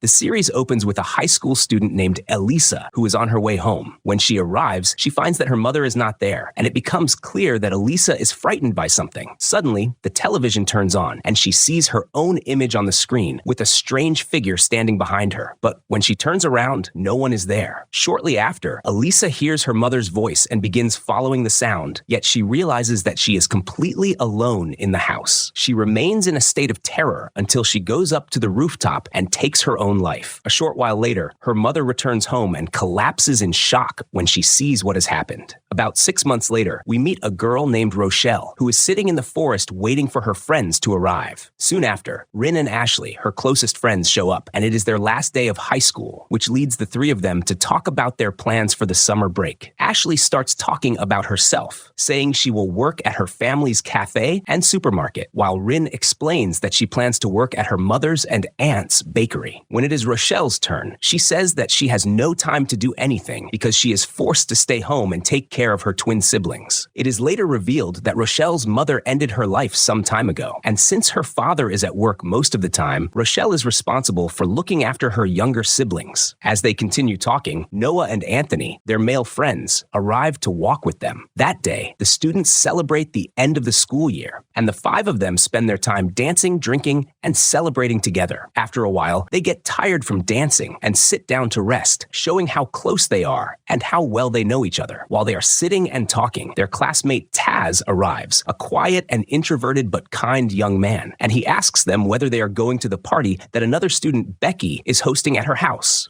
The series opens with a high school student named Alisa who is on her way home. When she arrives, she finds that her mother is not there, and it becomes clear that Alisa is frightened by something. Suddenly, the television turns on, and she sees her own image on the screen with a strange figure standing behind her. But when she turns around, no one is there. Shortly after, Alisa hears her mother's voice and begins following the sound, yet she realizes that she is completely alone in the house. She remains in a state of terror until she goes up to the rooftop and takes her own life. A short while later, her mother returns home and collapses in shock when she sees what has happened. About 6 months later, we meet a girl named Rochelle who is sitting in the forest waiting for her friends to arrive. Soon after, Rin and Ashley, her closest friends, show up, and it is their last day of high school, which leads the three of them to talk about their plans for the summer break. Ashley starts talking about herself, saying she will work at her family's cafe and supermarket, while Rin explains that she plans to work at her mother's and aunt's bakery. When it is Rochelle's turn, she says that she has no time to do anything because she is forced to stay home and take care of her twin siblings. It is later revealed that Rochelle's mother ended her life some time ago, and since her father is at work most of the time, Rochelle is responsible for looking after her younger siblings. As they continue talking, Noah and Anthony, their male friends, arrive to walk with them. That day, the students celebrate the end of the school year, and the five of them spend their time dancing, drinking, and celebrating together. After a while, they get tired from dancing and sit down to rest, showing how close they are and how well they know each other. While they are sitting and talking, their classmate Taz arrives, a quiet and introverted but kind young man, and he asks them whether they are going to the party that another student, Becky, is hosting at her house.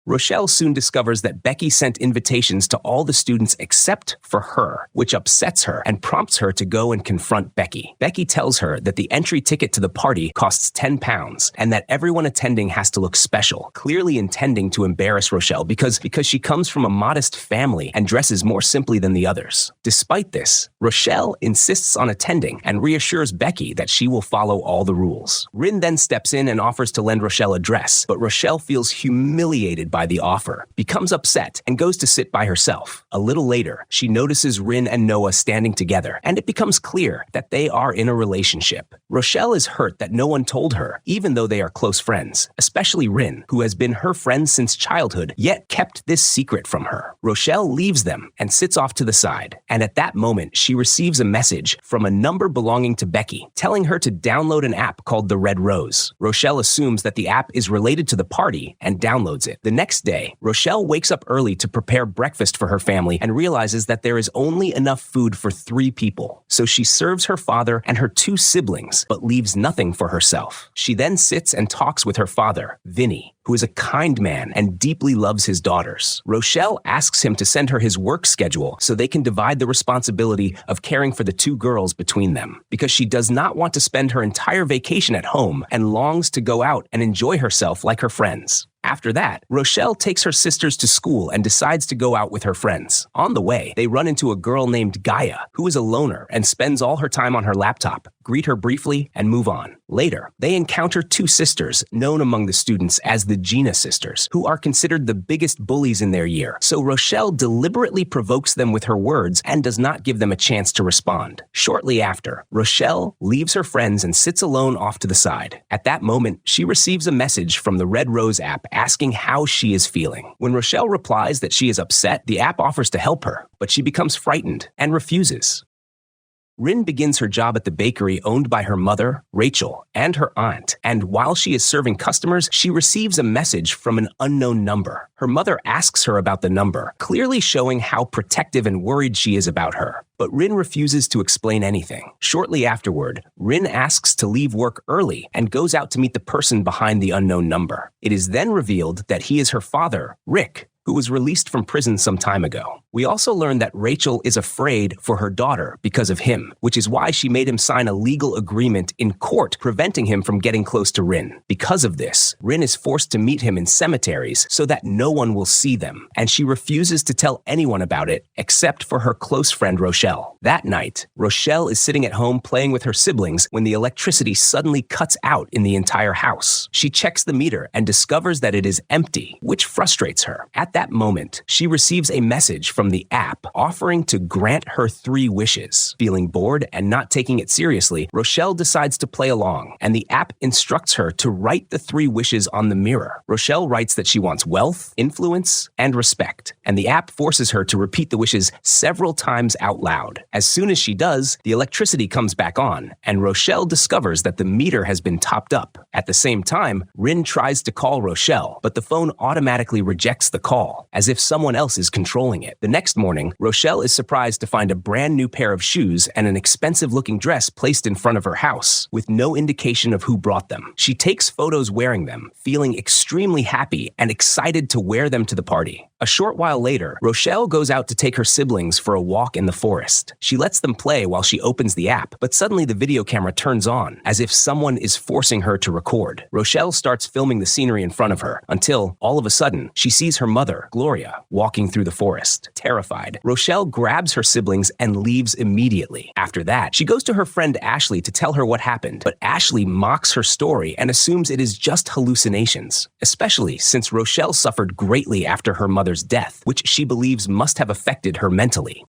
Rochelle soon discovers that Becky sent invitations to all the students except for her, which upsets her and prompts her to go and confront Becky. Becky tells her that the entry ticket to the party costs £10 and that everyone attending has to look special, clearly intending to embarrass Rochelle because she comes from a modest family and dresses more simply than the others. Despite this, Rochelle insists on attending and reassures Becky that she will follow all the rules. Rin then steps in and offers to lend Rochelle a dress, but Rochelle feels humiliated by the offer, becomes upset, and goes to sit by herself. A little later, she notices Rin and Noah standing together, and it becomes clear that they are in a relationship. Rochelle is hurt that no one told her, even though they are close friends, especially Rin, who has been her friend since childhood, yet kept this secret from her. Rochelle leaves them and sits off to the side, and at that moment, she receives a message from a number belonging to Becky, telling her to download an app called the Red Rose. Rochelle assumes that the app is related to the party and downloads it. The next day, Rochelle wakes up early to prepare breakfast for her family and realizes that there is only enough food for 3 people. So she serves her father and her 2 siblings, but leaves nothing for herself. She then sits and talks with her father, Vinny, who is a kind man and deeply loves his daughters. Rochelle asks him to send her his work schedule so they can divide the responsibility of caring for the 2 girls between them, because she does not want to spend her entire vacation at home and longs to go out and enjoy herself like her friends. After that, Rochelle takes her sisters to school and decides to go out with her friends. On the way, they run into a girl named Gaia, who is a loner and spends all her time on her laptop, greet her briefly, and move on. Later, they encounter 2 sisters, known among the students as the Gina sisters, who are considered the biggest bullies in their year. So Rochelle deliberately provokes them with her words and does not give them a chance to respond. Shortly after, Rochelle leaves her friends and sits alone off to the side. At that moment, she receives a message from the Red Rose app asking how she is feeling. When Rochelle replies that she is upset, the app offers to help her, but she becomes frightened and refuses. Rin begins her job at the bakery owned by her mother, Rachel, and her aunt, and while she is serving customers, she receives a message from an unknown number. Her mother asks her about the number, clearly showing how protective and worried she is about her. But Rin refuses to explain anything. Shortly afterward, Rin asks to leave work early and goes out to meet the person behind the unknown number. It is then revealed that he is her father, Rick, who was released from prison some time ago. We also learn that Rachel is afraid for her daughter because of him, which is why she made him sign a legal agreement in court preventing him from getting close to Rin. Because of this, Rin is forced to meet him in cemeteries so that no one will see them, and she refuses to tell anyone about it except for her close friend Rochelle. That night, Rochelle is sitting at home playing with her siblings when the electricity suddenly cuts out in the entire house. She checks the meter and discovers that it is empty, which frustrates her. At that moment, she receives a message from the app offering to grant her 3 wishes. Feeling bored and not taking it seriously, Rochelle decides to play along, and the app instructs her to write the 3 wishes on the mirror. Rochelle writes that she wants wealth, influence, and respect, and the app forces her to repeat the wishes several times out loud. As soon as she does, the electricity comes back on, and Rochelle discovers that the meter has been topped up. At the same time, Rin tries to call Rochelle, but the phone automatically rejects the call, as if someone else is controlling it. The next morning, Rochelle is surprised to find a brand new pair of shoes and an expensive-looking dress placed in front of her house, with no indication of who brought them. She takes photos wearing them, feeling extremely happy and excited to wear them to the party. A short while later, Rochelle goes out to take her siblings for a walk in the forest. She lets them play while she opens the app, but suddenly the video camera turns on, as if someone is forcing her to record. Rochelle starts filming the scenery in front of her, until, all of a sudden, she sees her mother, Gloria, walking through the forest. Terrified, Rochelle grabs her siblings and leaves immediately. After that, she goes to her friend Ashley to tell her what happened, but Ashley mocks her story and assumes it is just hallucinations, especially since Rochelle suffered greatly after her mother's death, which she believes must have affected her mentally.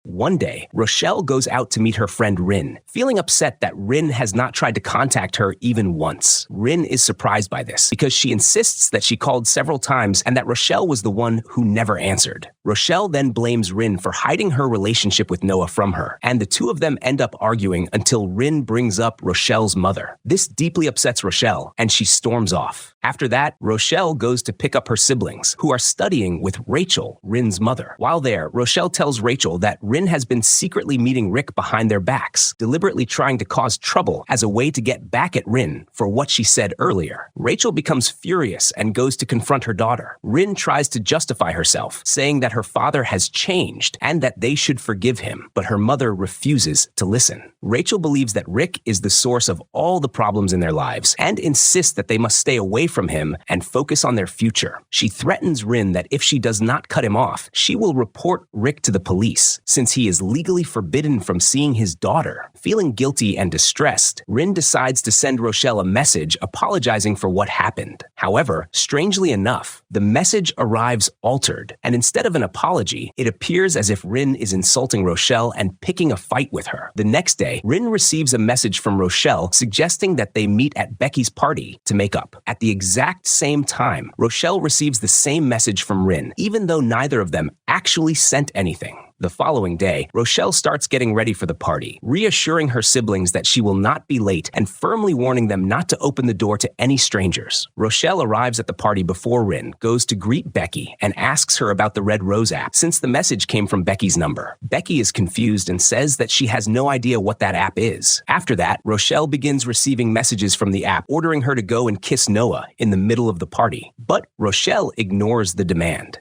One day, Rochelle goes out to meet her friend Rin, feeling upset that Rin has not tried to contact her even once. Rin is surprised by this because she insists that she called several times and that Rochelle was the one who never answered. Rochelle then blames Rin for hiding her relationship with Noah from her, and the two of them end up arguing until Rin brings up Rochelle's mother. This deeply upsets Rochelle, and she storms off. After that, Rochelle goes to pick up her siblings, who are studying with Rachel, Rin's mother. While there, Rochelle tells Rachel that Rin has been secretly meeting Rick behind their backs, deliberately trying to cause trouble as a way to get back at Rin for what she said earlier. Rachel becomes furious and goes to confront her daughter. Rin tries to justify herself, saying that her father has changed and that they should forgive him, but her mother refuses to listen. Rachel believes that Rick is the source of all the problems in their lives and insists that they must stay away from him and focus on their future. She threatens Rin that if she does not cut him off, she will report Rick to the police, since he is legally forbidden from seeing his daughter. Feeling guilty and distressed, Rin decides to send Rochelle a message apologizing for what happened. However, strangely enough, the message arrives altered, and instead of an apology, it appears as if Rin is insulting Rochelle and picking a fight with her. The next day, Rin receives a message from Rochelle suggesting that they meet at Becky's party to make up. At the exact same time, Rochelle receives the same message from Rin, even though neither of them actually sent anything. The following day, Rochelle starts getting ready for the party, reassuring her siblings that she will not be late and firmly warning them not to open the door to any strangers. Rochelle arrives at the party before Rin, goes to greet Becky, and asks her about the Red Rose app, since the message came from Becky's number. Becky is confused and says that she has no idea what that app is. After that, Rochelle begins receiving messages from the app ordering her to go and kiss Noah in the middle of the party, but Rochelle ignores the demand.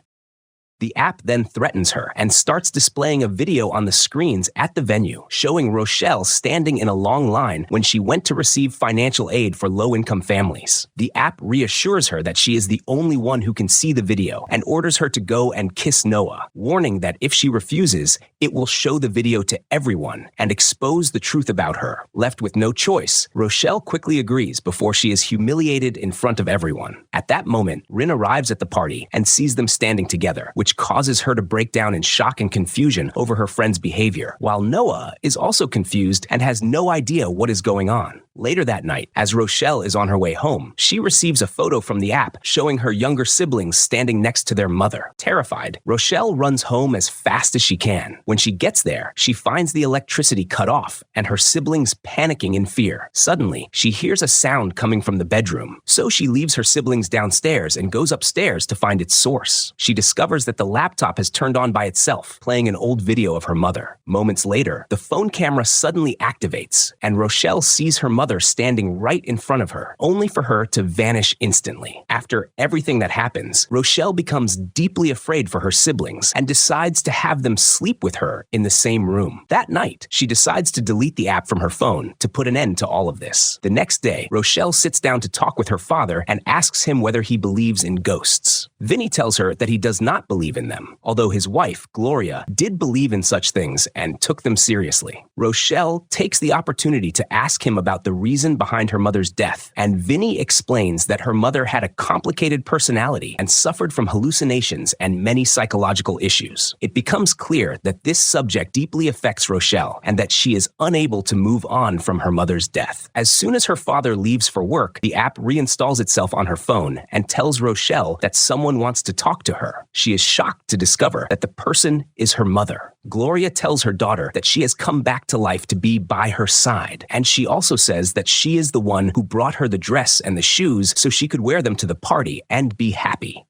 The app then threatens her and starts displaying a video on the screens at the venue, showing Rochelle standing in a long line when she went to receive financial aid for low-income families. The app reassures her that she is the only one who can see the video and orders her to go and kiss Noah, warning that if she refuses, it will show the video to everyone and expose the truth about her. Left with no choice, Rochelle quickly agrees before she is humiliated in front of everyone. At that moment, Rin arrives at the party and sees them standing together, which causes her to break down in shock and confusion over her friend's behavior, while Noah is also confused and has no idea what is going on. Later that night, as Rochelle is on her way home, she receives a photo from the app showing her younger siblings standing next to their mother. Terrified, Rochelle runs home as fast as she can. When she gets there, she finds the electricity cut off and her siblings panicking in fear. Suddenly, she hears a sound coming from the bedroom, so she leaves her siblings downstairs and goes upstairs to find its source. She discovers that the laptop has turned on by itself, playing an old video of her mother. Moments later, the phone camera suddenly activates, and Rochelle sees her mother standing right in front of her, only for her to vanish instantly. After everything that happens, Rochelle becomes deeply afraid for her siblings and decides to have them sleep with her in the same room. That night, she decides to delete the app from her phone to put an end to all of this. The next day, Rochelle sits down to talk with her father and asks him whether he believes in ghosts. Vinny tells her that he does not believe in them, although his wife, Gloria, did believe in such things and took them seriously. Rochelle takes the opportunity to ask him about the reason behind her mother's death, and Vinny explains that her mother had a complicated personality and suffered from hallucinations and many psychological issues. It becomes clear that this subject deeply affects Rochelle and that she is unable to move on from her mother's death. As soon as her father leaves for work, the app reinstalls itself on her phone and tells Rochelle that someone wants to talk to her. She is shocked to discover that the person is her mother. Gloria tells her daughter that she has come back to life to be by her side, and she also says that she is the one who brought her the dress and the shoes so she could wear them to the party and be happy.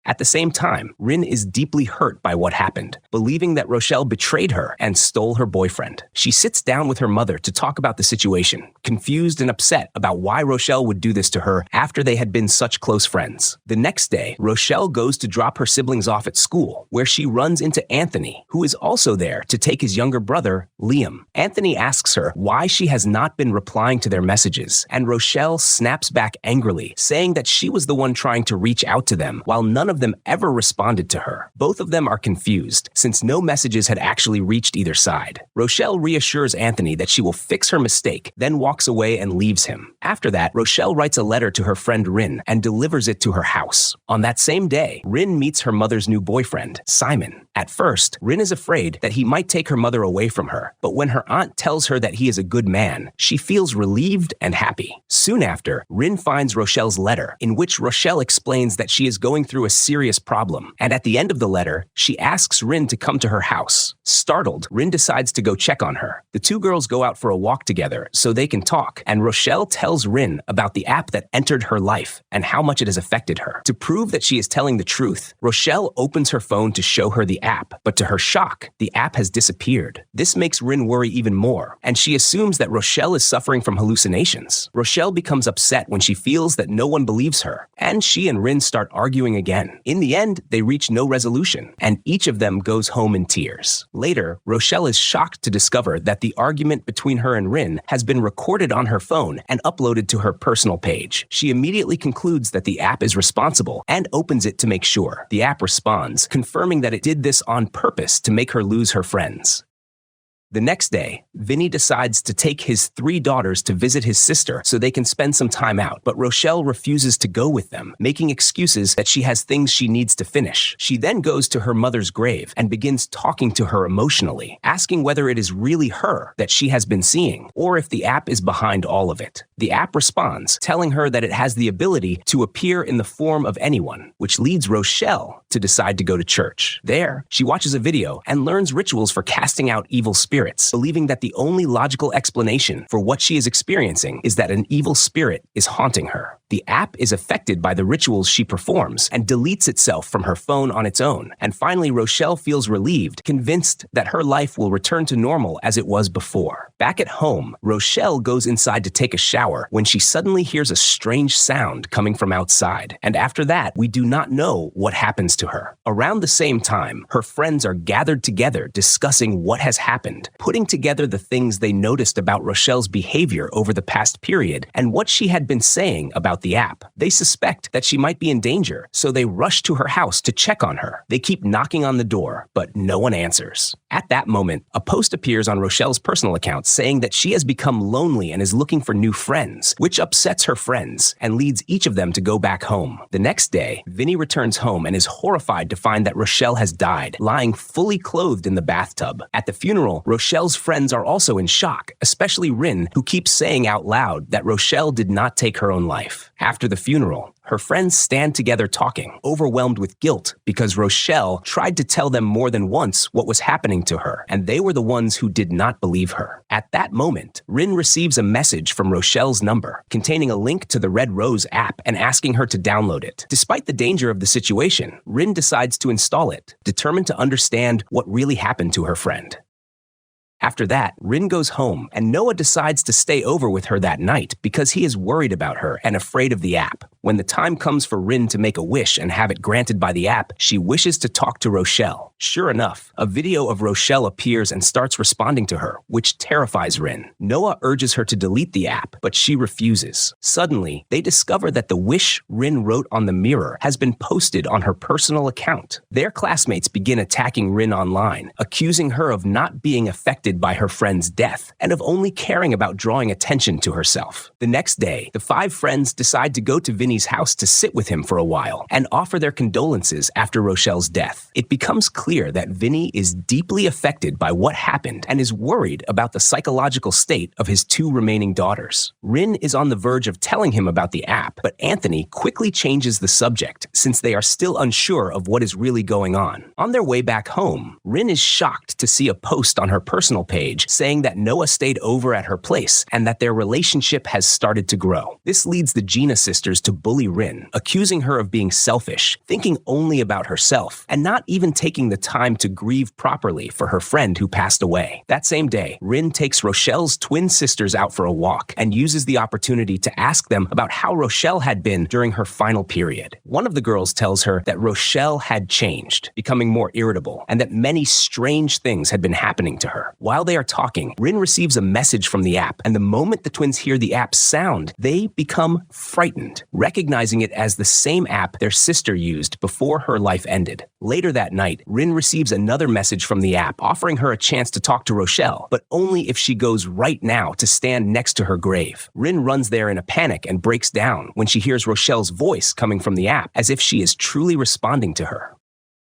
At the same time, Rin is deeply hurt by what happened, believing that Rochelle betrayed her and stole her boyfriend. She sits down with her mother to talk about the situation, confused and upset about why Rochelle would do this to her after they had been such close friends. The next day, Rochelle goes to drop her siblings off at school, where she runs into Anthony, who is also there to take his younger brother, Liam. Anthony asks her why she has not been replying to their messages, and Rochelle snaps back angrily, saying that she was the one trying to reach out to them, while none of them ever responded to her. Both of them are confused, since no messages had actually reached either side. Rochelle reassures Anthony that she will fix her mistake, then walks away and leaves him. After that, Rochelle writes a letter to her friend Rin and delivers it to her house. On that same day, Rin meets her mother's new boyfriend, Simon. At first, Rin is afraid that he might take her mother away from her, but when her aunt tells her that he is a good man, she feels relieved and happy. Soon after, Rin finds Rochelle's letter, in which Rochelle explains that she is going through a serious problem, and at the end of the letter, she asks Rin to come to her house. Startled, Rin decides to go check on her. The two girls go out for a walk together so they can talk, and Rochelle tells Rin about the app that entered her life and how much it has affected her. To prove that she is telling the truth, Rochelle opens her phone to show her the app, but to her shock, the app has disappeared. This makes Rin worry even more, and she assumes that Rochelle is suffering from hallucinations. Rochelle becomes upset when she feels that no one believes her, and she and Rin start arguing again. In the end, they reach no resolution, and each of them goes home in tears. Later, Rochelle is shocked to discover that the argument between her and Rin has been recorded on her phone and uploaded to her personal page. She immediately concludes that the app is responsible and opens it to make sure. The app responds, confirming that it did this on purpose to make her lose her friends. The next day, Vinny decides to take his 3 daughters to visit his sister so they can spend some time out, but Rochelle refuses to go with them, making excuses that she has things she needs to finish. She then goes to her mother's grave and begins talking to her emotionally, asking whether it is really her that she has been seeing, or if the app is behind all of it. The app responds, telling her that it has the ability to appear in the form of anyone, which leads Rochelle to decide to go to church. There, she watches a video and learns rituals for casting out evil spirits, believing that the only logical explanation for what she is experiencing is that an evil spirit is haunting her. The app is affected by the rituals she performs and deletes itself from her phone on its own. And finally, Rochelle feels relieved, convinced that her life will return to normal as it was before. Back at home, Rochelle goes inside to take a shower when she suddenly hears a strange sound coming from outside. And after that, we do not know what happens to her. Around the same time, her friends are gathered together discussing what has happened, putting together the things they noticed about Rochelle's behavior over the past period and what she had been saying about the app. They suspect that she might be in danger, so they rush to her house to check on her. They keep knocking on the door, but no one answers. At that moment, a post appears on Rochelle's personal account saying that she has become lonely and is looking for new friends, which upsets her friends and leads each of them to go back home. The next day, Vinny returns home and is horrified to find that Rochelle has died, lying fully clothed in the bathtub. At the funeral, Rochelle's friends are also in shock, especially Rin, who keeps saying out loud that Rochelle did not take her own life. After the funeral, her friends stand together talking, overwhelmed with guilt because Rochelle tried to tell them more than once what was happening to her, and they were the ones who did not believe her. At that moment, Rin receives a message from Rochelle's number containing a link to the Red Rose app and asking her to download it. Despite the danger of the situation, Rin decides to install it, determined to understand what really happened to her friend. After that, Rin goes home, and Noah decides to stay over with her that night because he is worried about her and afraid of the app. When the time comes for Rin to make a wish and have it granted by the app, she wishes to talk to Rochelle. Sure enough, a video of Rochelle appears and starts responding to her, which terrifies Rin. Noah urges her to delete the app, but she refuses. Suddenly, they discover that the wish Rin wrote on the mirror has been posted on her personal account. Their classmates begin attacking Rin online, accusing her of not being affected by her friend's death and of only caring about drawing attention to herself. The next day, the 5 friends decide to go to Vinny's house to sit with him for a while and offer their condolences after Rochelle's death. It becomes clear that Vinny is deeply affected by what happened and is worried about the psychological state of his 2 remaining daughters. Rin is on the verge of telling him about the app, but Anthony quickly changes the subject since they are still unsure of what is really going on. On their way back home, Rin is shocked to see a post on her personal page saying that Noah stayed over at her place and that their relationship has started to grow. This leads the Gina sisters to bully Rin, accusing her of being selfish, thinking only about herself, and not even taking the time to grieve properly for her friend who passed away. That same day, Rin takes Rochelle's twin sisters out for a walk and uses the opportunity to ask them about how Rochelle had been during her final period. One of the girls tells her that Rochelle had changed, becoming more irritable, and that many strange things had been happening to her. While they are talking, Rin receives a message from the app, and the moment the twins hear the app's sound, they become frightened, recognizing it as the same app their sister used before her life ended. Later that night, Rin receives another message from the app offering her a chance to talk to Rochelle, but only if she goes right now to stand next to her grave. Rin runs there in a panic and breaks down when she hears Rochelle's voice coming from the app, as if she is truly responding to her.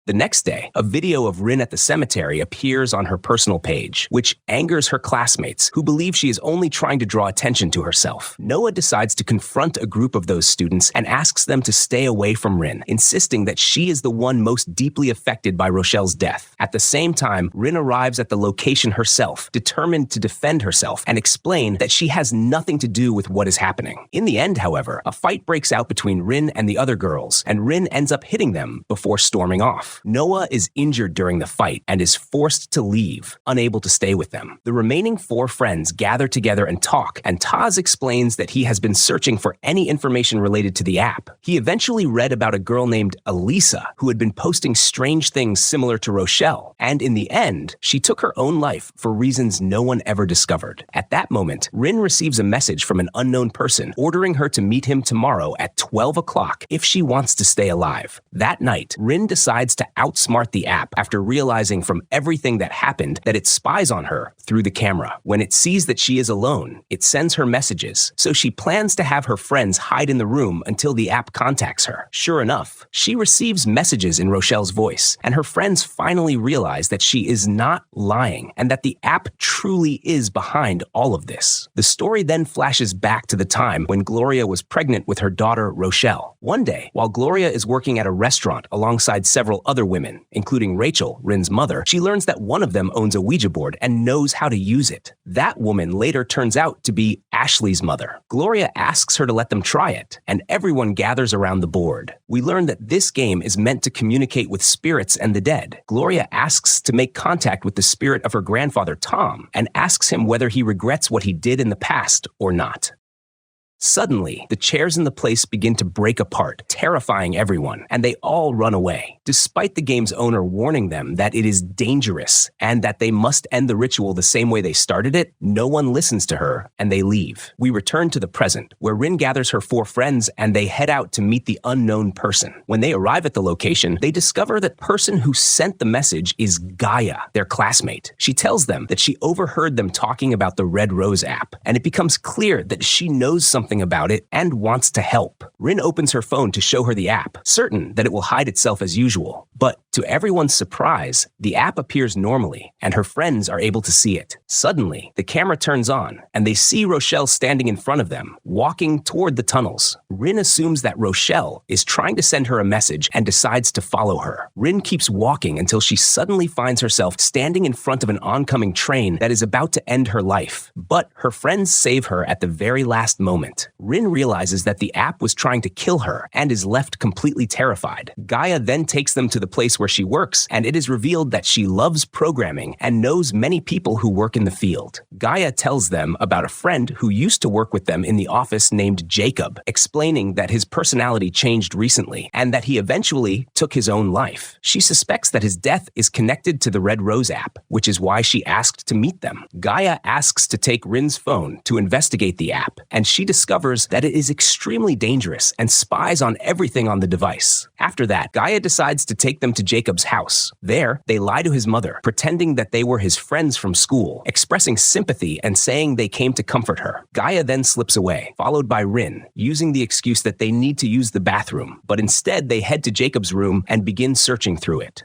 The next day, a video of Rin at the cemetery appears on her personal page, which angers her classmates, who believe she is only trying to draw attention to herself. Noah decides to confront a group of those students and asks them to stay away from Rin, insisting that she is the one most deeply affected by Rochelle's death. At the same time, Rin arrives at the location herself, determined to defend herself and explain that she has nothing to do with what is happening. In the end, however, a fight breaks out between Rin and the other girls, and Rin ends up hitting them before storming off. Noah is injured during the fight and is forced to leave, unable to stay with them. The remaining 4 friends gather together and talk, and Taz explains that he has been searching for any information related to the app. He eventually read about a girl named Alisa who had been posting strange things similar to Rochelle, and in the end, she took her own life for reasons no one ever discovered. At that moment, Rin receives a message from an unknown person ordering her to meet him tomorrow at 12 o'clock if she wants to stay alive. That night, Rin decides to outsmart the app after realizing from everything that happened that it spies on her through the camera. When it sees that she is alone, it sends her messages, so she plans to have her friends hide in the room until the app contacts her. Sure enough, she receives messages in Rochelle's voice, and her friends finally realize that she is not lying and that the app truly is behind all of this. The story then flashes back to the time when Gloria was pregnant with her daughter Rochelle. One day, while Gloria is working at a restaurant alongside several other women, including Rachel, Rin's mother, she learns that one of them owns a Ouija board and knows how to use it. That woman later turns out to be Ashley's mother. Gloria asks her to let them try it, and everyone gathers around the board. We learn that this game is meant to communicate with spirits and the dead. Gloria asks to make contact with the spirit of her grandfather Tom and asks him whether he regrets what he did in the past or not. Suddenly, the chairs in the place begin to break apart, terrifying everyone, and they all run away, despite the game's owner warning them that it is dangerous and that they must end the ritual the same way they started it. No one listens to her, and they leave. We return to the present, where Rin gathers her 4 friends and they head out to meet the unknown person. When they arrive at the location, they discover that the person who sent the message is Gaia, their classmate. She tells them that she overheard them talking about the Red Rose app, and it becomes clear that she knows something about it and wants to help. Rin opens her phone to show her the app, certain that it will hide itself as usual. But to everyone's surprise, the app appears normally, and her friends are able to see it. Suddenly, the camera turns on, and they see Rochelle standing in front of them, walking toward the tunnels. Rin assumes that Rochelle is trying to send her a message and decides to follow her. Rin keeps walking until she suddenly finds herself standing in front of an oncoming train that is about to end her life. But her friends save her at the very last moment. point. Rin realizes that the app was trying to kill her and is left completely terrified. Gaia then takes them to the place where she works, and it is revealed that she loves programming and knows many people who work in the field. Gaia tells them about a friend who used to work with them in the office named Jacob, explaining that his personality changed recently and that he eventually took his own life. She suspects that his death is connected to the Red Rose app, which is why she asked to meet them. Gaia asks to take Rin's phone to investigate the app, and she discovers that it is extremely dangerous and spies on everything on the device. After that, Gaia decides to take them to Jacob's house. There, they lie to his mother, pretending that they were his friends from school, expressing sympathy and saying they came to comfort her. Gaia then slips away, followed by Rin, using the excuse that they need to use the bathroom, but instead they head to Jacob's room and begin searching through it.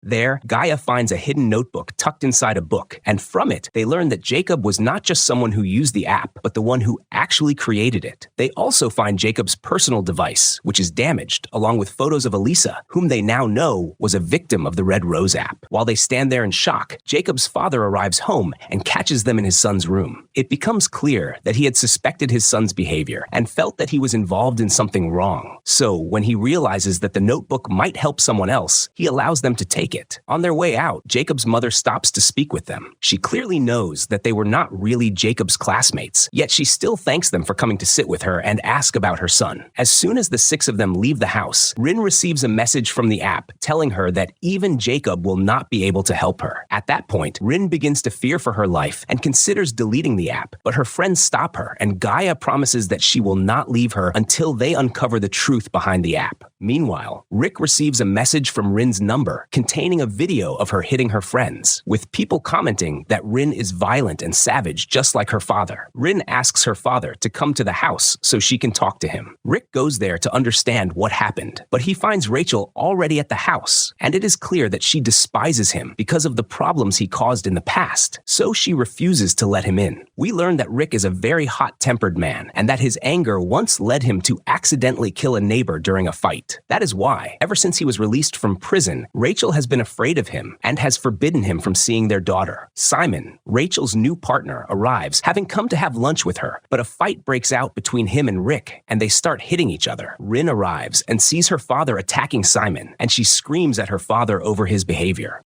There, Gaia finds a hidden notebook tucked inside a book, and from it, they learn that Jacob was not just someone who used the app, but the one who actually created it. They also find Jacob's personal device, which is damaged, along with photos of Alisa, whom they now know was a victim of the Red Rose app. While they stand there in shock, Jacob's father arrives home and catches them in his son's room. It becomes clear that he had suspected his son's behavior and felt that he was involved in something wrong. So, when he realizes that the notebook might help someone else, he allows them to take it. On their way out, Jacob's mother stops to speak with them. She clearly knows that they were not really Jacob's classmates, yet she still thanks them for coming to sit with her and ask about her son. As soon as the six of them leave the house, Rin receives a message from the app telling her that even Jacob will not be able to help her. At that point, Rin begins to fear for her life and considers deleting the app, but her friends stop her, and Gaia promises that she will not leave her until they uncover the truth behind the app. Meanwhile, Rick receives a message from Rin's number containing a video of her hitting her friends, with people commenting that Rin is violent and savage just like her father. Rin asks her father to come to the house so she can talk to him. Rick goes there to understand what happened, but he finds Rachel already at the house, and it is clear that she despises him because of the problems he caused in the past, so she refuses to let him in. We learn that Rick is a very hot-tempered man, and that his anger once led him to accidentally kill a neighbor during a fight. That is why, ever since he was released from prison, Rachel has been afraid of him and has forbidden him from seeing their daughter. Simon, Rachel's new partner, arrives, having come to have lunch with her, but a fight breaks out between him and Rick, and they start hitting each other. Rin arrives and sees her father attacking Simon, and she screams at her father over his behavior.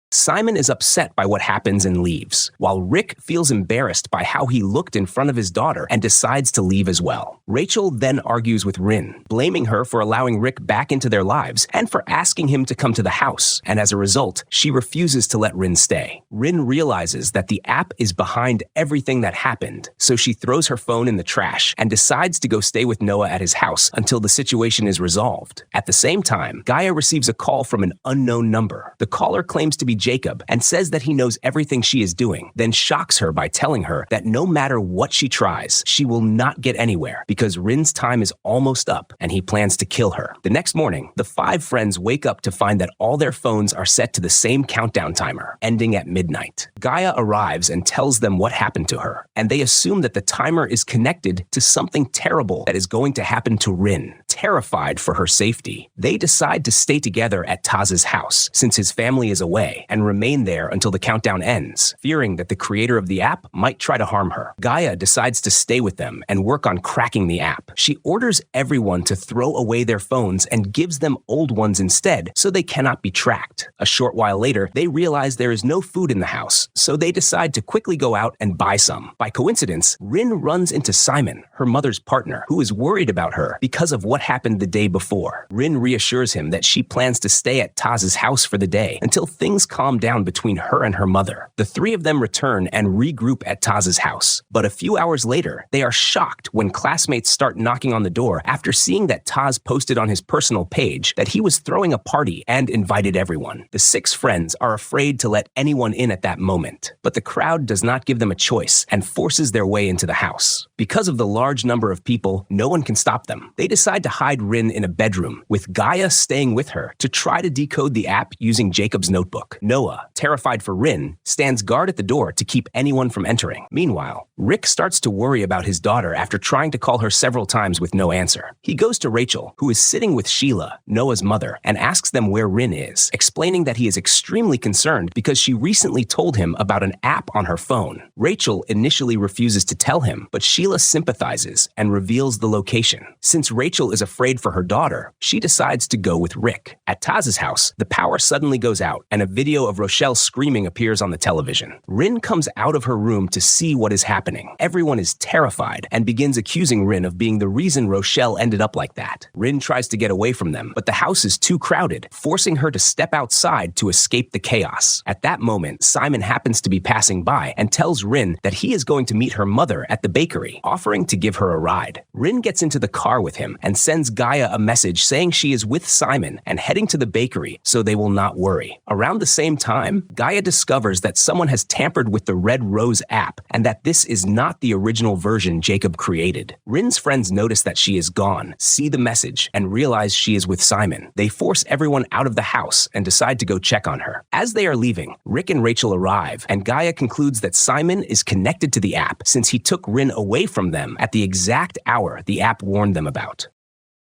Simon is upset by what happens and leaves, while Rick feels embarrassed by how he looked in front of his daughter and decides to leave as well. Rachel then argues with Rin, blaming her for allowing Rick back into their lives and for asking him to come to the house, and as a result, she refuses to let Rin stay. Rin realizes that the app is behind everything that happened, so she throws her phone in the trash and decides to go stay with Noah at his house until the situation is resolved. At the same time, Gaia receives a call from an unknown number. The caller claims to be Jacob and says that he knows everything she is doing, then shocks her by telling her that no matter what she tries, she will not get anywhere because Rin's time is almost up and he plans to kill her. The next morning, the five friends wake up to find that all their phones are set to the same countdown timer, ending at midnight. Gaia arrives and tells them what happened to her, and they assume that the timer is connected to something terrible that is going to happen to Rin. Terrified for her safety, they decide to stay together at Taz's house since his family is away, and remain there until the countdown ends, fearing that the creator of the app might try to harm her. Gaia decides to stay with them and work on cracking the app. She orders everyone to throw away their phones and gives them old ones instead so they cannot be tracked. A short while later, they realize there is no food in the house, so they decide to quickly go out and buy some. By coincidence, Rin runs into Simon, her mother's partner, who is worried about her because of what happened the day before. Rin reassures him that she plans to stay at Taz's house for the day until things calm down between her and her mother. The three of them return and regroup at Taz's house, but a few hours later, they are shocked when classmates start knocking on the door after seeing that Taz posted on his personal page that he was throwing a party and invited everyone. The six friends are afraid to let anyone in at that moment, but the crowd does not give them a choice and forces their way into the house. Because of the large number of people, no one can stop them. They decide to hide Rin in a bedroom, with Gaia staying with her to try to decode the app using Jacob's notebook. Noah, terrified for Rin, stands guard at the door to keep anyone from entering. Meanwhile, Rick starts to worry about his daughter after trying to call her several times with no answer. He goes to Rachel, who is sitting with Sheila, Noah's mother, and asks them where Rin is, explaining that he is extremely concerned because she recently told him about an app on her phone. Rachel initially refuses to tell him, but Sheila Sheila sympathizes and reveals the location. Since Rachel is afraid for her daughter, she decides to go with Rick. At Taz's house, the power suddenly goes out and a video of Rochelle screaming appears on the television. Rin comes out of her room to see what is happening. Everyone is terrified and begins accusing Rin of being the reason Rochelle ended up like that. Rin tries to get away from them, but the house is too crowded, forcing her to step outside to escape the chaos. At that moment, Simon happens to be passing by and tells Rin that he is going to meet her mother at the bakery, offering to give her a ride. Rin gets into the car with him and sends Gaia a message saying she is with Simon and heading to the bakery so they will not worry. Around the same time, Gaia discovers that someone has tampered with the Red Rose app and that this is not the original version Jacob created. Rin's friends notice that she is gone, see the message, and realize she is with Simon. They force everyone out of the house and decide to go check on her. As they are leaving, Rick and Rachel arrive, and Gaia concludes that Simon is connected to the app since he took Rin away from them at the exact hour the app warned them about.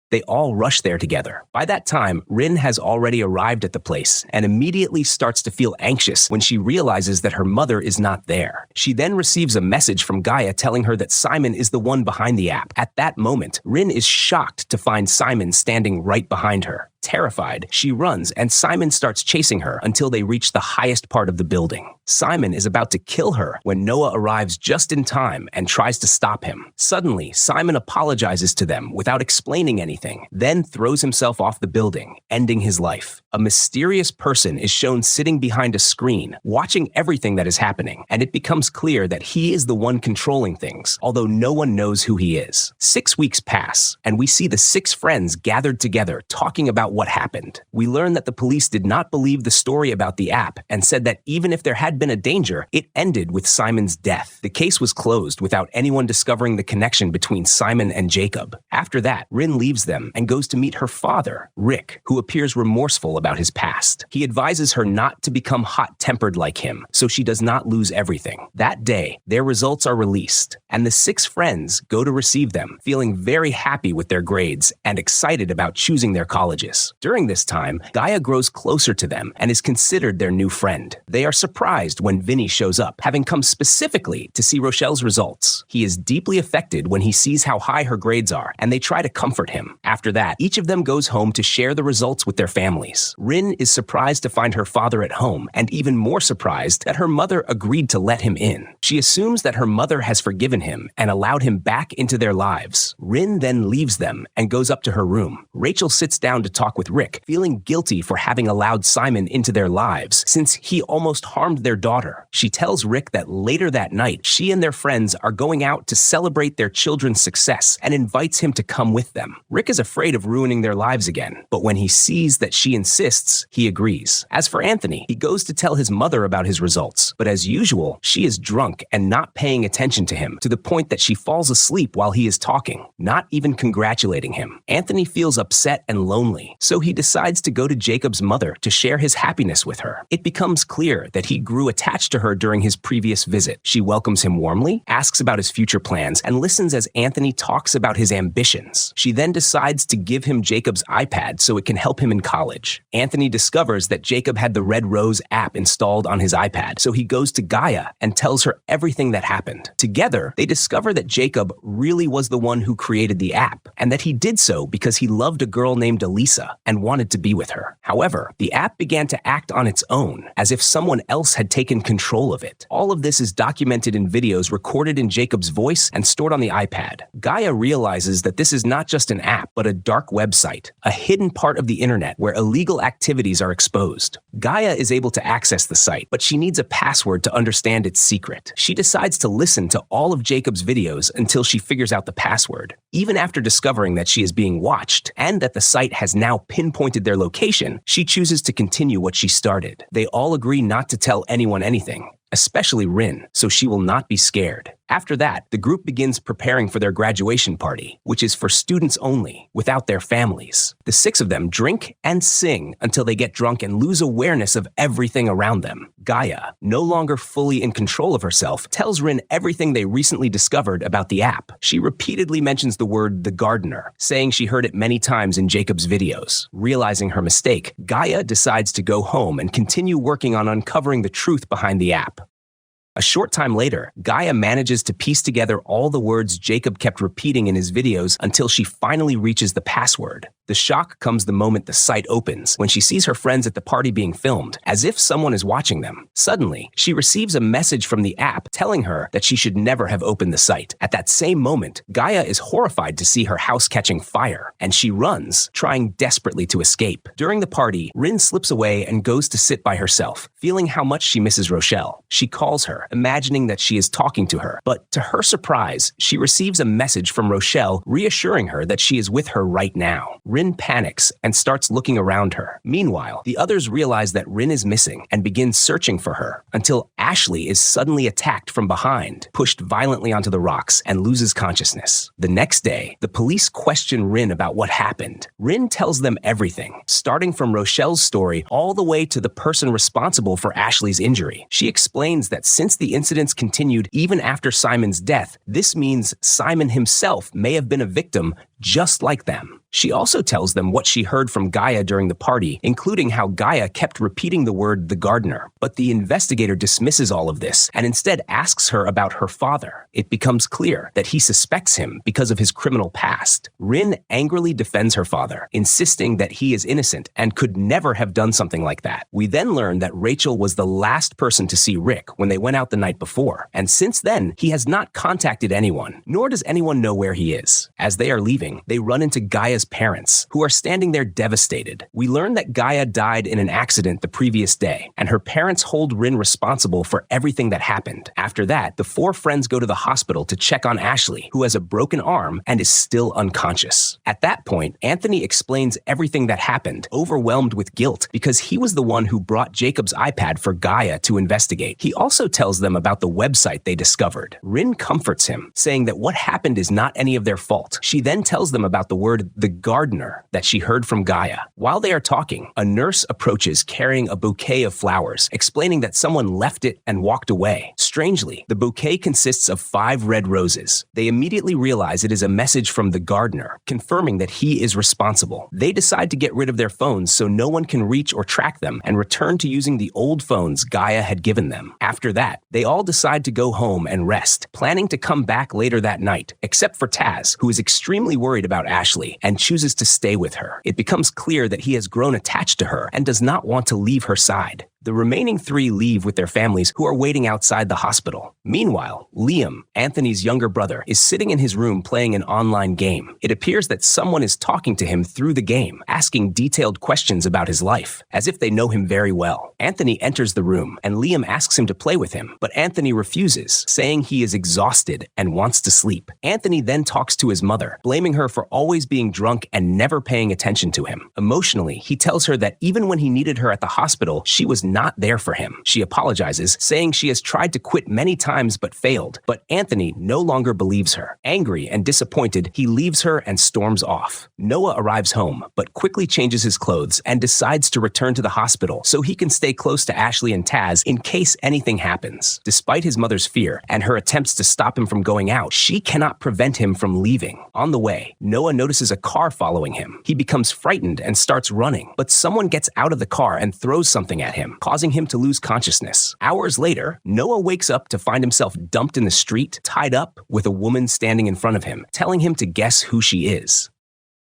They all rush there together. By that time, Rin has already arrived at the place and immediately starts to feel anxious when she realizes that her mother is not there. She then receives a message from Gaia telling her that Simon is the one behind the app. At that moment, Rin is shocked to find Simon standing right behind her. Terrified, she runs and Simon starts chasing her until they reach the highest part of the building. Simon is about to kill her when Noah arrives just in time and tries to stop him. Suddenly, Simon apologizes to them without explaining anything, then throws himself off the building, ending his life. A mysterious person is shown sitting behind a screen, watching everything that is happening, and it becomes clear that he is the one controlling things, although no one knows who he is. 6 weeks pass, and we see the 6 friends gathered together talking about what happened. We learn that the police did not believe the story about the app and said that even if there had been a danger, it ended with Simon's death. The case was closed without anyone discovering the connection between Simon and Jacob. After that, Rin leaves them and goes to meet her father, Rick, who appears remorseful about his past. He advises her not to become hot-tempered like him, so she does not lose everything. That day, their results are released, and the 6 friends go to receive them, feeling very happy with their grades and excited about choosing their colleges. During this time, Gaia grows closer to them and is considered their new friend. They are surprised when Vinny shows up, having come specifically to see Rochelle's results. He is deeply affected when he sees how high her grades are, and they try to comfort him. After that, each of them goes home to share the results with their families. Rin is surprised to find her father at home, and even more surprised that her mother agreed to let him in. She assumes that her mother has forgiven him and allowed him back into their lives. Rin then leaves them and goes up to her room. Rachel sits down to talk with Rick, feeling guilty for having allowed Simon into their lives since he almost harmed their daughter. She tells Rick that later that night, she and their friends are going out to celebrate their children's success and invites him to come with them. Rick is afraid of ruining their lives again, but when he sees that she insists, he agrees. As for Anthony, he goes to tell his mother about his results, but as usual, she is drunk and not paying attention to him to the point that she falls asleep while he is talking, not even congratulating him. Anthony feels upset and lonely, so he decides to go to Jacob's mother to share his happiness with her. It becomes clear that he grew attached to her during his previous visit. She welcomes him warmly, asks about his future plans, and listens as Anthony talks about his ambitions. She then decides to give him Jacob's iPad so it can help him in college. Anthony discovers that Jacob had the Red Rose app installed on his iPad, so he goes to Gaia and tells her everything that happened. Together, they discover that Jacob really was the one who created the app, and that he did so because he loved a girl named Alisa and wanted to be with her. However, the app began to act on its own, as if someone else had taken control of it. All of this is documented in videos recorded in Jacob's voice and stored on the iPad. Gaia realizes that this is not just an app, but a dark website, a hidden part of the internet where illegal activities are exposed. Gaia is able to access the site, but she needs a password to understand its secret. She decides to listen to all of Jacob's videos until she figures out the password. Even after discovering that she is being watched and that the site has now pinpointed their location, she chooses to continue what she started. They all agree not to tell anyone anything, especially Rin, so she will not be scared. After that, the group begins preparing for their graduation party, which is for students only, without their families. The 6 of them drink and sing until they get drunk and lose awareness of everything around them. Gaia, no longer fully in control of herself, tells Rin everything they recently discovered about the app. She repeatedly mentions the word "the gardener," saying she heard it many times in Jacob's videos. Realizing her mistake, Gaia decides to go home and continue working on uncovering the truth behind the app. A A short time later, Gaia manages to piece together all the words Jacob kept repeating in his videos until she finally reaches the password. The shock comes the moment the site opens, when she sees her friends at the party being filmed, as if someone is watching them. Suddenly, she receives a message from the app telling her that she should never have opened the site. At that same moment, Gaia is horrified to see her house catching fire, and she runs, trying desperately to escape. During the party, Rin slips away and goes to sit by herself, feeling how much she misses Rochelle. She calls her, imagining that she is talking to her, but to her surprise, she receives a message from Rochelle reassuring her that she is with her right now. Rin panics and starts looking around her. Meanwhile, the others realize that Rin is missing and begin searching for her until Ashley is suddenly attacked from behind, pushed violently onto the rocks, and loses consciousness. The next day, the police question Rin about what happened. Rin tells them everything, starting from Rochelle's story all the way to the person responsible for Ashley's injury. She explains that since the incidents continued even after Simon's death, this means Simon himself may have been a victim just like them. She also tells them what she heard from Gaia during the party, including how Gaia kept repeating the word "the gardener." But the investigator dismisses all of this and instead asks her about her father. It becomes clear that he suspects him because of his criminal past. Rin angrily defends her father, insisting that he is innocent and could never have done something like that. We then learn that Rachel was the last person to see Rick when they went out the night before, and since then, he has not contacted anyone, nor does anyone know where he is. As they are leaving, they run into Gaia's parents, who are standing there devastated. We learn that Gaia died in an accident the previous day, and her parents hold Rin responsible for everything that happened. After that, the four friends go to the hospital to check on Ashley, who has a broken arm and is still unconscious. At that point, Anthony explains everything that happened, overwhelmed with guilt, because he was the one who brought Jacob's iPad for Gaia to investigate. He also tells them about the website they discovered. Rin comforts him, saying that what happened is not any of their fault. She then tells them about the word "the gardener" that she heard from Gaia. While they are talking, a nurse approaches carrying a bouquet of flowers, explaining that someone left it and walked away. Strangely, the bouquet consists of 5 red roses. They immediately realize it is a message from the gardener, confirming that he is responsible. They decide to get rid of their phones so no one can reach or track them and return to using the old phones Gaia had given them. After that, they all decide to go home and rest, planning to come back later that night, except for Taz, who is extremely worried about Ashley and chooses to stay with her. It becomes clear that he has grown attached to her and does not want to leave her side. The remaining 3 leave with their families, who are waiting outside the hospital. Meanwhile, Liam, Anthony's younger brother, is sitting in his room playing an online game. It appears that someone is talking to him through the game, asking detailed questions about his life, as if they know him very well. Anthony enters the room, and Liam asks him to play with him, but Anthony refuses, saying he is exhausted and wants to sleep. Anthony then talks to his mother, blaming her for always being drunk and never paying attention to him. Emotionally, he tells her that even when he needed her at the hospital, she was not there for him. She apologizes, saying she has tried to quit many times but failed, but Anthony no longer believes her. Angry and disappointed, he leaves her and storms off. Noah arrives home, but quickly changes his clothes and decides to return to the hospital so he can stay close to Ashley and Taz in case anything happens. Despite his mother's fear and her attempts to stop him from going out, she cannot prevent him from leaving. On the way, Noah notices a car following him. He becomes frightened and starts running, but someone gets out of the car and throws something at him, causing him to lose consciousness. Hours later, Noah wakes up to find himself dumped in the street, tied up, with a woman standing in front of him, telling him to guess who she is.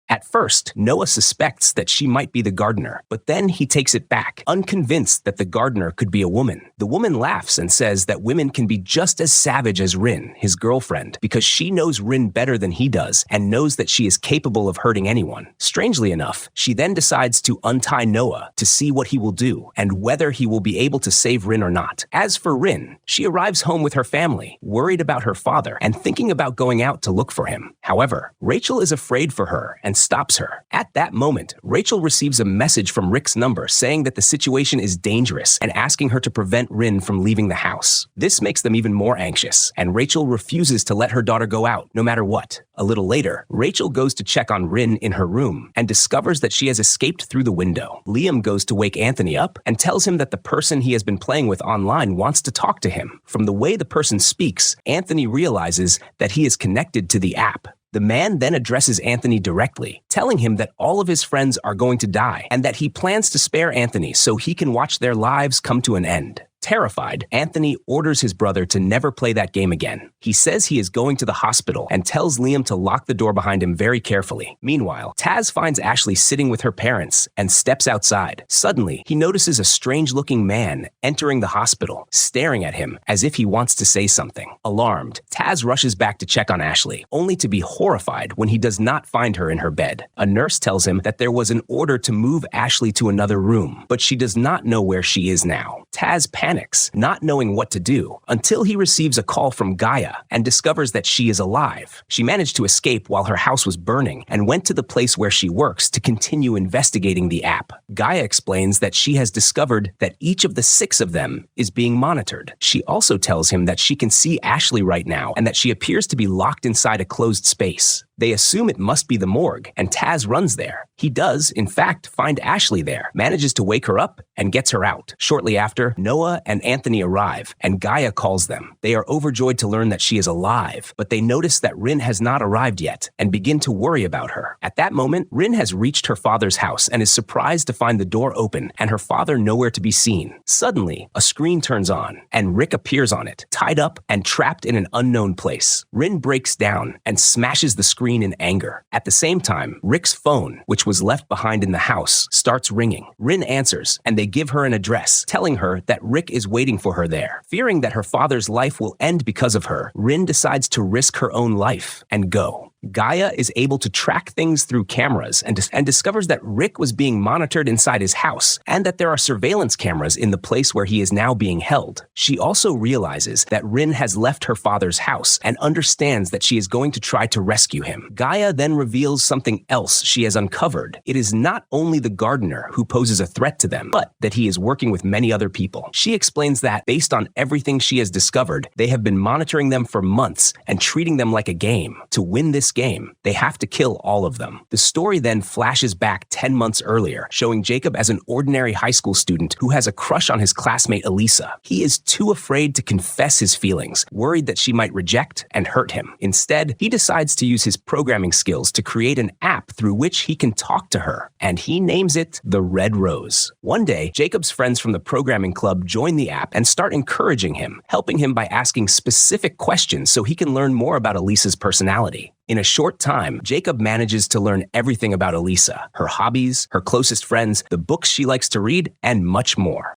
At first, Noah suspects that she might be the gardener, but then he takes it back, unconvinced that the gardener could be a woman. The woman laughs and says that women can be just as savage as Rin, his girlfriend, because she knows Rin better than he does and knows that she is capable of hurting anyone. Strangely enough, she then decides to untie Noah to see what he will do and whether he will be able to save Rin or not. As for Rin, she arrives home with her family, worried about her father and thinking about going out to look for him. However, Rachel is afraid for her and stops her. At that moment, Rachel receives a message from Rick's number saying that the situation is dangerous and asking her to prevent Rin from leaving the house. This makes them even more anxious, and Rachel refuses to let her daughter go out, no matter what. A little later, Rachel goes to check on Rin in her room and discovers that she has escaped through the window. Liam goes to wake Anthony up and tells him that the person he has been playing with online wants to talk to him. From the way the person speaks, Anthony realizes that he is connected to the app. The man then addresses Anthony directly, telling him that all of his friends are going to die and that he plans to spare Anthony so he can watch their lives come to an end. Terrified, Anthony orders his brother to never play that game again. He says he is going to the hospital and tells Liam to lock the door behind him very carefully. Meanwhile, Taz finds Ashley sitting with her parents and steps outside. Suddenly, he notices a strange-looking man entering the hospital, staring at him as if he wants to say something. Alarmed, Taz rushes back to check on Ashley, only to be horrified when he does not find her in her bed. A nurse tells him that there was an order to move Ashley to another room, but she does not know where she is now. Taz panics, not knowing what to do, until he receives a call from Gaia and discovers that she is alive. She managed to escape while her house was burning and went to the place where she works to continue investigating the app. Gaia explains that she has discovered that each of the 6 of them is being monitored. She also tells him that she can see Ashley right now and that she appears to be locked inside a closed space. They assume it must be the morgue, and Taz runs there. He does, in fact, find Ashley there, manages to wake her up, and gets her out. Shortly after, Noah and Anthony arrive, and Gaia calls them. They are overjoyed to learn that she is alive, but they notice that Rin has not arrived yet, and begin to worry about her. At that moment, Rin has reached her father's house and is surprised to find the door open and her father nowhere to be seen. Suddenly, a screen turns on, and Rick appears on it, tied up and trapped in an unknown place. Rin breaks down and smashes the screen in anger. At the same time, Rick's phone, which was left behind in the house, starts ringing. Rin answers, and they give her an address, telling her that Rick is waiting for her there. Fearing that her father's life will end because of her, Rin decides to risk her own life and go. Gaia is able to track things through cameras and discovers that Rick was being monitored inside his house and that there are surveillance cameras in the place where he is now being held. She also realizes that Rin has left her father's house and understands that she is going to try to rescue him. Gaia then reveals something else she has uncovered. It is not only the gardener who poses a threat to them, but that he is working with many other people. She explains that, based on everything she has discovered, they have been monitoring them for months and treating them like a game. To win this game, they have to kill all of them. The story then flashes back 10 months earlier, showing Jacob as an ordinary high school student who has a crush on his classmate Alisa. He is too afraid to confess his feelings, worried that she might reject and hurt him. Instead, he decides to use his programming skills to create an app through which he can talk to her, and he names it the Red Rose. One day, Jacob's friends from the programming club join the app and start encouraging him, helping him by asking specific questions so he can learn more about Alisa's personality. In a short time, Jacob manages to learn everything about Alisa, her hobbies, her closest friends, the books she likes to read, and much more.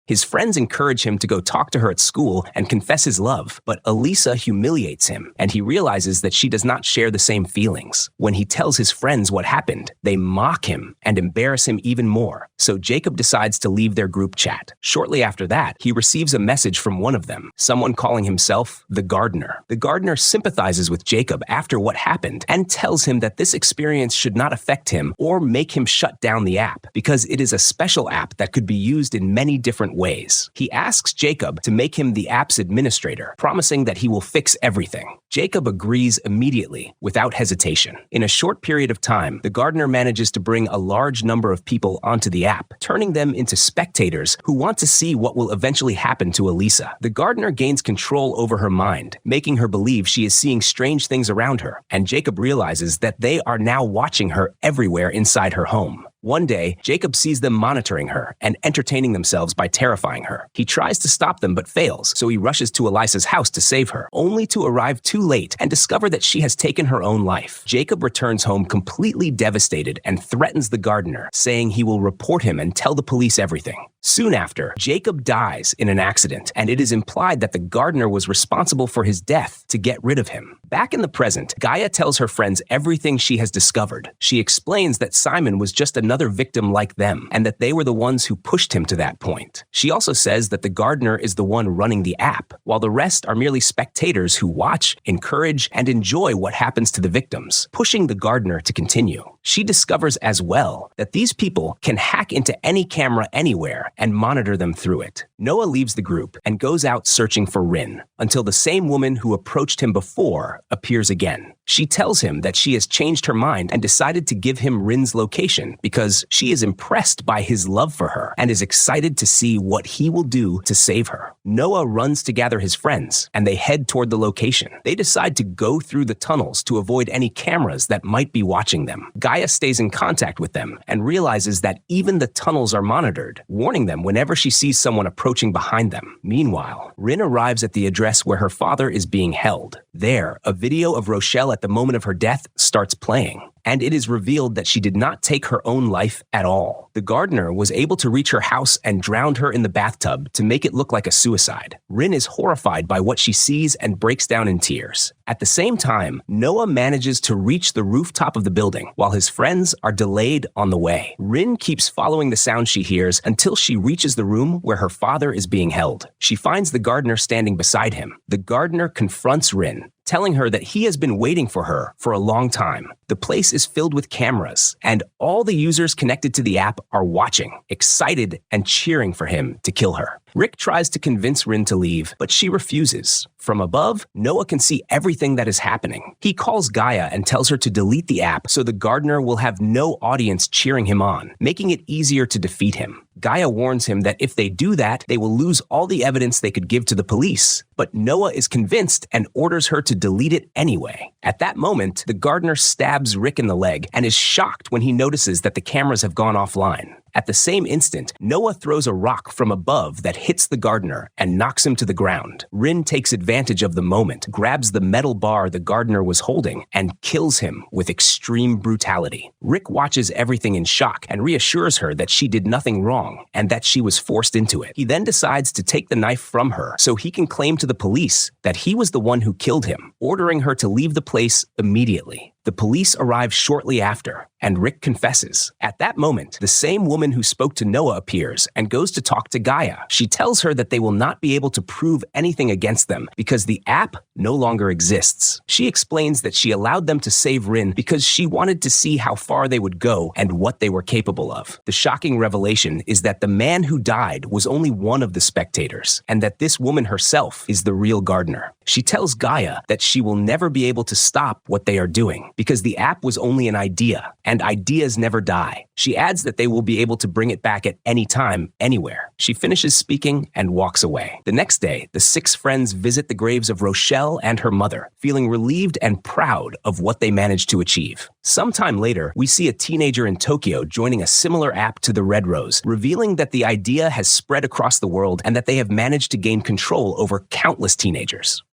His friends encourage him to go talk to her at school and confess his love, but Alisa humiliates him, and he realizes that she does not share the same feelings. When he tells his friends what happened, they mock him and embarrass him even more, so Jacob decides to leave their group chat. Shortly after that, he receives a message from one of them, someone calling himself the gardener. The gardener sympathizes with Jacob after what happened and tells him that this experience should not affect him or make him shut down the app, because it is a special app that could be used in many different ways. He asks Jacob to make him the app's administrator, promising that he will fix everything. Jacob agrees immediately, without hesitation. In a short period of time, the gardener manages to bring a large number of people onto the app, turning them into spectators who want to see what will eventually happen to Alisa. The gardener gains control over her mind, making her believe she is seeing strange things around her, and Jacob realizes that they are now watching her everywhere inside her home. One day, Jacob sees them monitoring her and entertaining themselves by terrifying her. He tries to stop them but fails, so he rushes to Elisa's house to save her, only to arrive too late and discover that she has taken her own life. Jacob returns home completely devastated and threatens the gardener, saying he will report him and tell the police everything. Soon after, Jacob dies in an accident, and it is implied that the gardener was responsible for his death to get rid of him. Back in the present, Gaia tells her friends everything she has discovered. She explains that Simon was just another victim like them, and that they were the ones who pushed him to that point. She also says that the gardener is the one running the app, while the rest are merely spectators who watch, encourage, and enjoy what happens to the victims, pushing the gardener to continue. She discovers as well that these people can hack into any camera anywhere and monitor them through it. Noah leaves the group and goes out searching for Rin, until the same woman who approached him before appears again. She tells him that she has changed her mind and decided to give him Rin's location because she is impressed by his love for her and is excited to see what he will do to save her. Noah runs to gather his friends, and they head toward the location. They decide to go through the tunnels to avoid any cameras that might be watching them. Gaia stays in contact with them and realizes that even the tunnels are monitored, warning them whenever she sees someone approaching behind them. Meanwhile, Rin arrives at the address where her father is being held. There, a video of Rochelle at the moment of her death starts playing, and it is revealed that she did not take her own life at all. The gardener was able to reach her house and drowned her in the bathtub to make it look like a suicide. Rin is horrified by what she sees and breaks down in tears. At the same time, Noah manages to reach the rooftop of the building while his friends are delayed on the way. Rin keeps following the sound she hears until she reaches the room where her father is being held. She finds the gardener standing beside him. The gardener confronts Rin, telling her that he has been waiting for her for a long time. The place is filled with cameras, and all the users connected to the app are watching, excited and cheering for him to kill her. Rick tries to convince Rin to leave, but she refuses. From above, Noah can see everything that is happening. He calls Gaia and tells her to delete the app so the gardener will have no audience cheering him on, making it easier to defeat him. Gaia warns him that if they do that, they will lose all the evidence they could give to the police. But Noah is convinced and orders her to delete it anyway. At that moment, the gardener stabs Rick in the leg and is shocked when he notices that the cameras have gone offline. At the same instant, Noah throws a rock from above that hits the gardener and knocks him to the ground. Rin takes advantage of the moment, grabs the metal bar the gardener was holding, and kills him with extreme brutality. Rick watches everything in shock and reassures her that she did nothing wrong and that she was forced into it. He then decides to take the knife from her so he can claim to the police that he was the one who killed him, ordering her to leave the place immediately. The police arrive shortly after, and Rick confesses. At that moment, the same woman who spoke to Noah appears and goes to talk to Gaia. She tells her that they will not be able to prove anything against them because the app no longer exists. She explains that she allowed them to save Rin because she wanted to see how far they would go and what they were capable of. The shocking revelation is that the man who died was only one of the spectators, and that this woman herself is the real gardener. She tells Gaia that she will never be able to stop what they are doing, because the app was only an idea, and ideas never die. She adds that they will be able to bring it back at any time, anywhere. She finishes speaking and walks away. The next day, the 6 friends visit the graves of Rochelle and her mother, feeling relieved and proud of what they managed to achieve. Sometime later, we see a teenager in Tokyo joining a similar app to the Red Rose, revealing that the idea has spread across the world and that they have managed to gain control over countless teenagers.